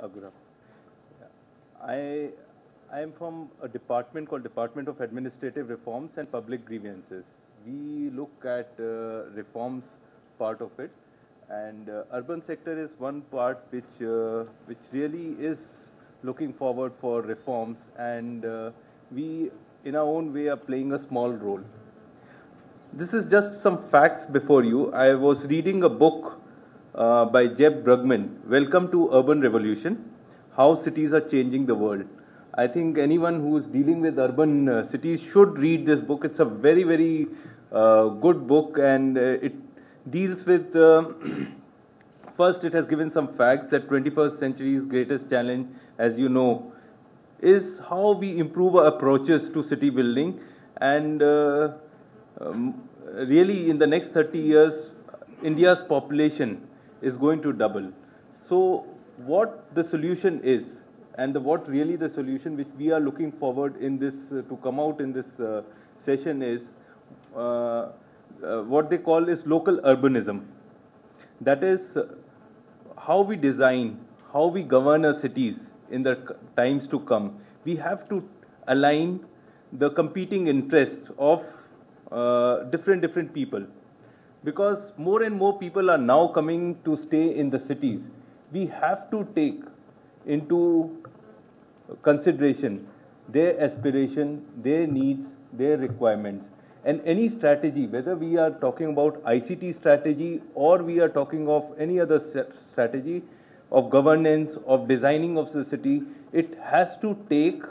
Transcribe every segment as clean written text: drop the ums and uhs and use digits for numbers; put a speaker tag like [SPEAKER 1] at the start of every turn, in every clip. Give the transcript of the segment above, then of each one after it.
[SPEAKER 1] Agura. I I am from a department called Department of Administrative Reforms and Public Grievances. We look at reforms part of it, and urban sector is one part which really is looking forward for reforms, and we, in our own way, are playing a small role. This is just some facts before you. I was reading a book by Jeb Brugman, Welcome to Urban Revolution, How Cities Are Changing the World. I think anyone who is dealing with urban cities should read this book. It's a very, very good book, and it deals with, first it has given some facts that 21st century's greatest challenge, as you know, is how we improve our approaches to city building, and really in the next 30 years, India's population is going to double. So what the solution is, and what really the solution which we are looking forward in this to come out in this session is what they call is local urbanism. That is how we design, how we govern our cities in the times to come. We have to align the competing interests of different people, because more and more people are now coming to stay in the cities. We have to take into consideration their aspiration, their needs, their requirements. And any strategy, whether we are talking about ICT strategy or we are talking of any other strategy of governance, of designing of the city, it has to take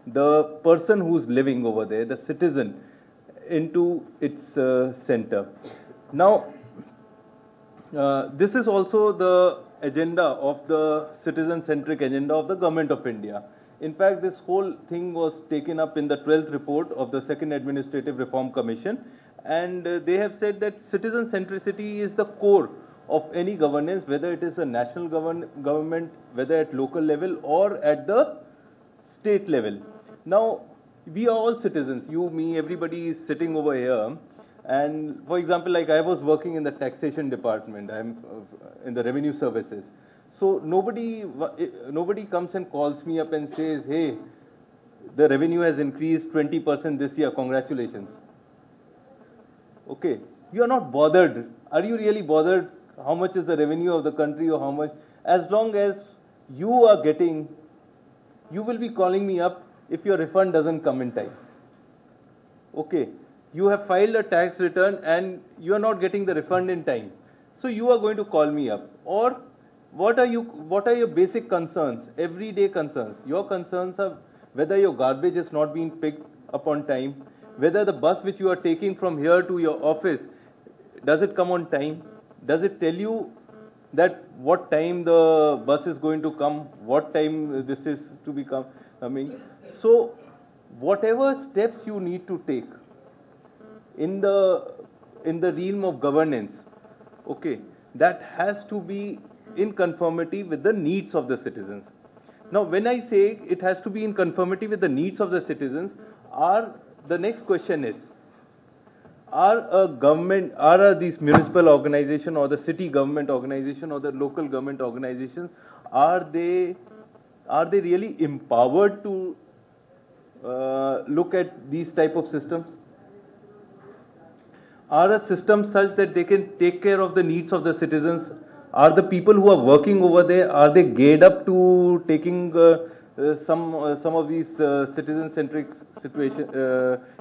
[SPEAKER 1] the person who's living over there, the citizen, into its center. Now, this is also the agenda of the citizen-centric agenda of the Government of India. In fact, this whole thing was taken up in the 12th report of the Second Administrative Reform Commission, and they have said that citizen centricity is the core of any governance, whether it is a national government, whether at local level or at the state level. Now, we are all citizens, you, me, everybody is sitting over here. And for example, like I was working in the taxation department, I'm in the revenue services. So nobody comes and calls me up and says, hey, the revenue has increased 20% this year, congratulations. Okay, you are not bothered. Are you really bothered how much is the revenue of the country or how much? As long as you are getting, you will be calling me up if your refund doesn't come in time. Okay. You have filed a tax return and you are not getting the refund in time. So you are going to call me up. Or what are your basic concerns, everyday concerns? Your concerns are whether your garbage is not being picked up on time, whether the bus which you are taking from here to your office, does it come on time? Does it tell you that what time the bus is going to come, what time this is to be coming? So whatever steps you need to take in the realm of governance, okay, that has to be in conformity with the needs of the citizens. Now, when I say it has to be in conformity with the needs of the citizens, the next question is, are these municipal organization or the city government organization or the local government organizations, are they really empowered to look at these type of systems? Are a system such that they can take care of the needs of the citizens? Are the people who are working over there, are they geared up to taking some of these citizen-centric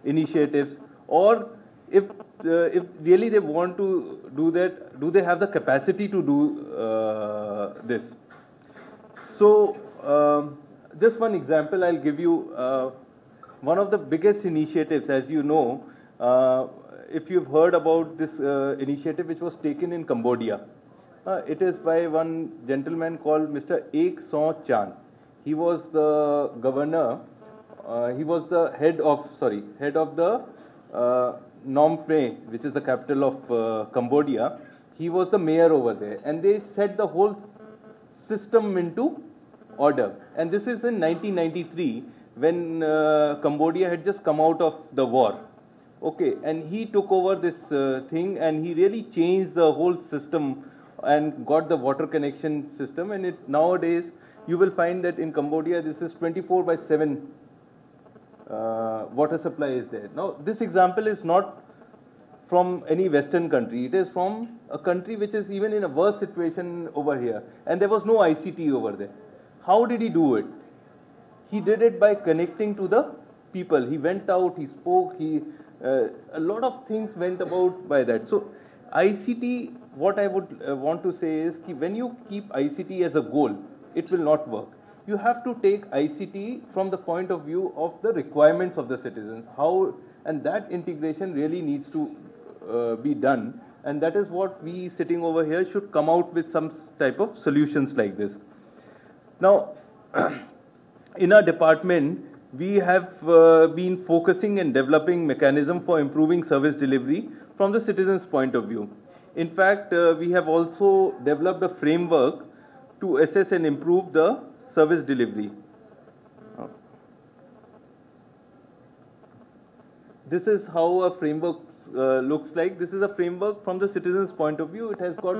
[SPEAKER 1] initiatives? Or if really they want to do that, do they have the capacity to do this? So, just one example I'll give you. One of the biggest initiatives, as you know, if you've heard about this initiative which was taken in Cambodia, it is by one gentleman called Mr. Ek Saw Chan. He was the governor, he was the head of the Phnom Penh, which is the capital of Cambodia. He was the mayor over there, and they set the whole system into order. And this is in 1993, when Cambodia had just come out of the war. Okay, and he took over this thing, and he really changed the whole system and got the water connection system. And nowadays you will find that in Cambodia this is 24/7 water supply is there. Now this example is not from any Western country. It is from a country which is even in a worse situation over here. And there was no ICT over there. How did he do it? He did it by connecting to the people. He went out, he spoke, a lot of things went about by that. So ICT, what I would want to say is that when you keep ICT as a goal, it will not work. You have to take ICT from the point of view of the requirements of the citizens. And that integration really needs to be done, and that is what we sitting over here should come out with some type of solutions like this. Now, in our department, we have been focusing and developing mechanism for improving service delivery from the citizens' point of view. In fact, we have also developed a framework to assess and improve the service delivery. This is how a framework looks like. This is a framework from the citizens' point of view. It has got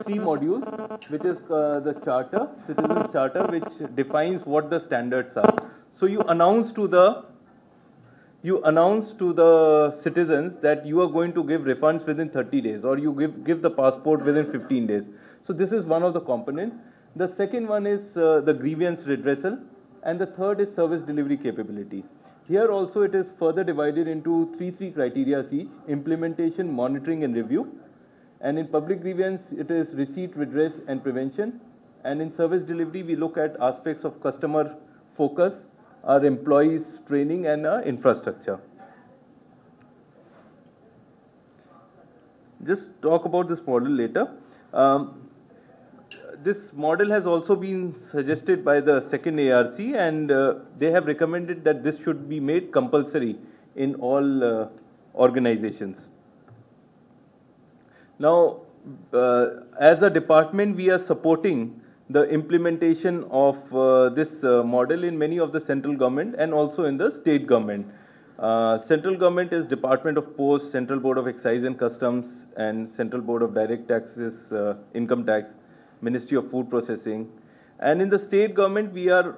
[SPEAKER 1] 3 modules, which is the charter, citizens' charter, which defines what the standards are. So you announce to the citizens that you are going to give refunds within 30 days, or you give the passport within 15 days. So this is one of the components. The second one is the grievance redressal, and the third is service delivery capability. Here also it is further divided into three criteria each: implementation, monitoring and review. And in public grievance it is receipt, redress and prevention. And in service delivery we look at aspects of customer focus, our employees training and our infrastructure. Just talk about this model later. This model has also been suggested by the second ARC, and they have recommended that this should be made compulsory in all organizations. Now, as a department, we are supporting the implementation of this model in many of the central government and also in the state government. Central government is Department of Post, Central Board of Excise and Customs, and Central Board of Direct Taxes, Income Tax, Ministry of Food Processing. And in the state government, we are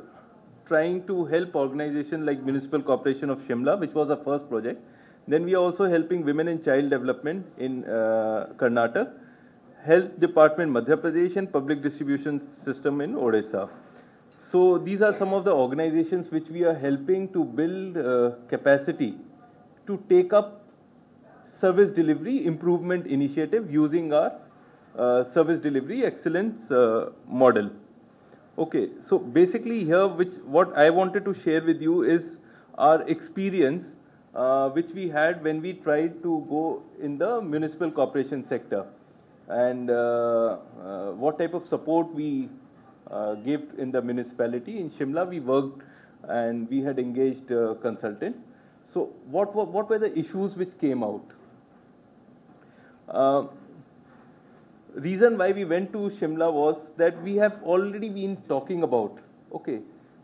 [SPEAKER 1] trying to help organizations like Municipal Corporation of Shimla, which was our first project. Then we are also helping Women and Child Development in Karnataka, Health Department Madhya Pradesh, and Public Distribution System in Odisha. So these are some of the organizations which we are helping to build capacity to take up service delivery improvement initiative using our service delivery excellence model. Okay, so basically here what I wanted to share with you is our experience which we had when we tried to go in the municipal corporation sector, and what type of support we gave in the municipality. In Shimla we worked and we had engaged a consultant. So what were the issues which came out? Reason why we went to Shimla was that we have already been talking about,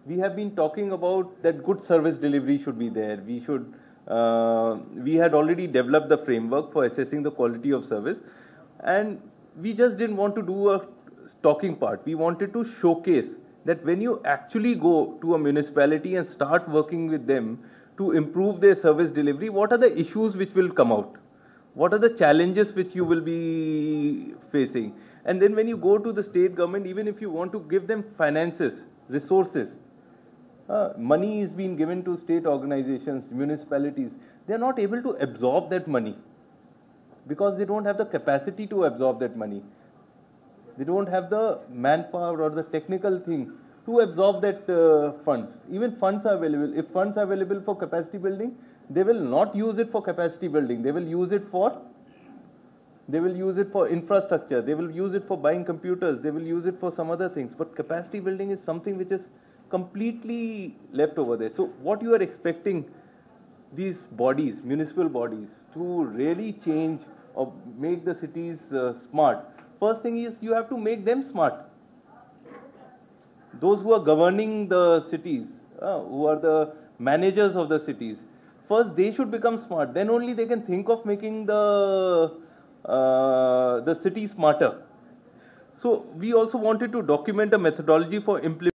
[SPEAKER 1] we have been talking about that good service delivery should be there. We had already developed the framework for assessing the quality of service, and we just didn't want to do a talking part. We wanted to showcase that when you actually go to a municipality and start working with them to improve their service delivery, what are the issues which will come out? What are the challenges which you will be facing? And then when you go to the state government, even if you want to give them finances, resources, money is being given to state organizations, municipalities, they are not able to absorb that money because they don't have the capacity to absorb that money. They don't have the manpower or the technical thing to absorb that funds. Even funds are available. If funds are available for capacity building, they will not use it for capacity building. They will use it for infrastructure. They will use it for buying computers. They will use it for some other things. But capacity building is something which is completely left over there. So what you are expecting these bodies, municipal bodies, to really change or make the cities smart, first thing is you have to make them smart. Those who are governing the cities, who are the managers of the cities, first they should become smart. Then only they can think of making the city smarter. So we also wanted to document a methodology for implementing